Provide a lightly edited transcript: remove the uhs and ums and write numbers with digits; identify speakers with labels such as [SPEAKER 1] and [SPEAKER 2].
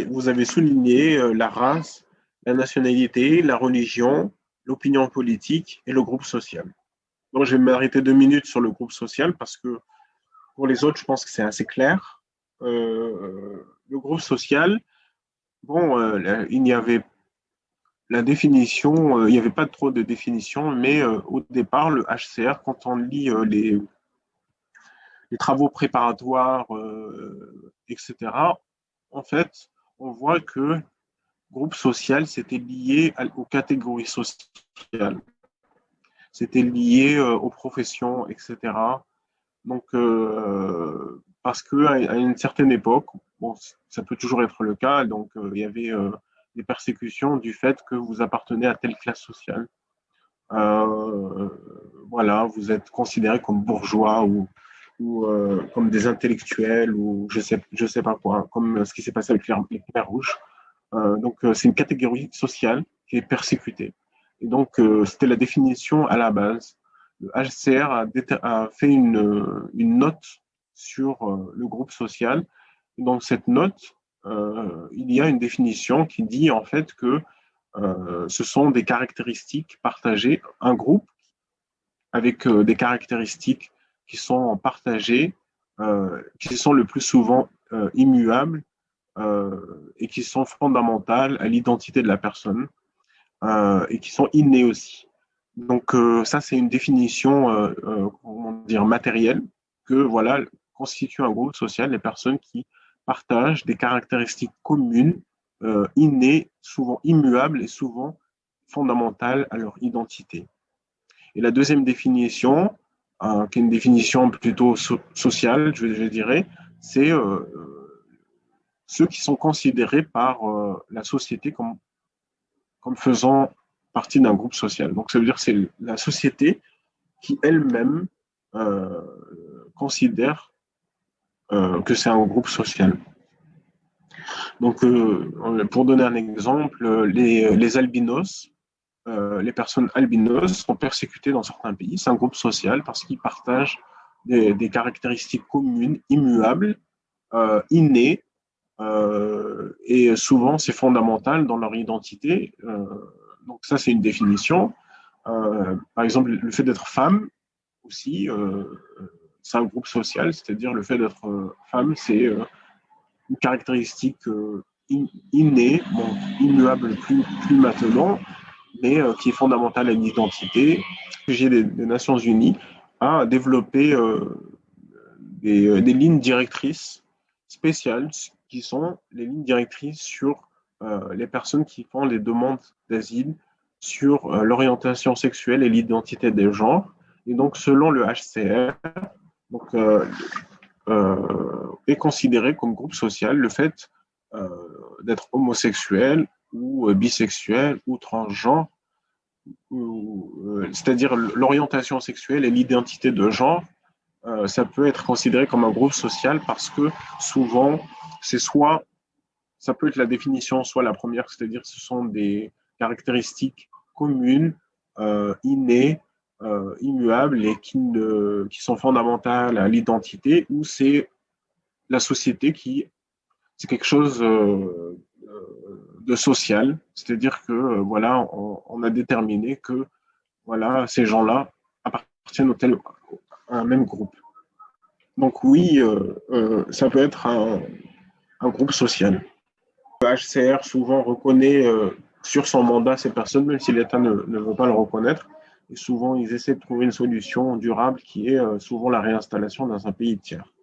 [SPEAKER 1] Vous avez souligné la race, la nationalité, la religion, l'opinion politique et le groupe social. Donc, je vais m'arrêter 2 minutes sur le groupe social parce que pour les autres, je pense que c'est assez clair. Le groupe social, bon, il n'y avait la définition, il n'y avait pas trop de définition, mais au départ, le HCR, quand on lit les travaux préparatoires, etc., en fait, on voit que groupe social, c'était lié aux catégories sociales, c'était lié aux professions, etc. Donc, parce qu'à une certaine époque, bon, ça peut toujours être le cas, donc il y avait des persécutions du fait que vous appartenez à telle classe sociale. Euh, voilà, vous êtes considéré comme bourgeois ou comme des intellectuels ou je sais pas quoi, comme ce qui s'est passé avec les Khmers rouges. Donc, c'est une catégorie sociale qui est persécutée. Et donc, c'était la définition à la base. Le HCR a fait une note sur le groupe social. Et dans cette note, il y a une définition qui dit en fait que ce sont des caractéristiques partagées, un groupe avec des caractéristiques qui sont partagées, qui sont le plus souvent immuables et qui sont fondamentales à l'identité de la personne et qui sont innées aussi. Donc ça, c'est une définition comment dire, matérielle que voilà, constitue un groupe social les personnes qui partagent des caractéristiques communes, innées, souvent immuables et souvent fondamentales à leur identité. Et la deuxième définition, qui est une définition plutôt sociale, je dirais, c'est ceux qui sont considérés par la société comme faisant partie d'un groupe social. Donc, ça veut dire que c'est la société qui elle-même euh, considère que c'est un groupe social. Donc, pour donner un exemple, les albinos, les personnes albinos sont persécutées dans certains pays. C'est un groupe social parce qu'ils partagent des caractéristiques communes, immuables, innées, et souvent c'est fondamental dans leur identité. Donc ça, c'est une définition. Par exemple, le fait d'être femme aussi, c'est un groupe social, c'est-à-dire le fait d'être femme, c'est une caractéristique innée, bon, immuable plus maintenant, mais qui est fondamentale à l'identité. J'ai des Nations Unies a développé des lignes directrices spéciales qui sont les lignes directrices sur les personnes qui font les demandes d'asile, sur l'orientation sexuelle et l'identité des genres. Et donc, selon le HCR, donc, est considéré comme groupe social le fait euh, d'être homosexuel ou bisexuel ou transgenre, c'est-à-dire l'orientation sexuelle et l'identité de genre, ça peut être considéré comme un groupe social parce que souvent, c'est soit, ça peut être la définition, soit la première, c'est-à-dire ce sont des caractéristiques communes, innées, immuables et qui sont fondamentales à l'identité, ou c'est la société qui, c'est quelque chose de social, c'est-à-dire que voilà, on a déterminé que voilà, ces gens-là appartiennent à un même groupe. Donc oui, ça peut être un groupe social. Le HCR souvent reconnaît sur son mandat ces personnes, même si l'État ne veut pas le reconnaître. Et souvent, ils essaient de trouver une solution durable qui est souvent la réinstallation dans un pays tiers.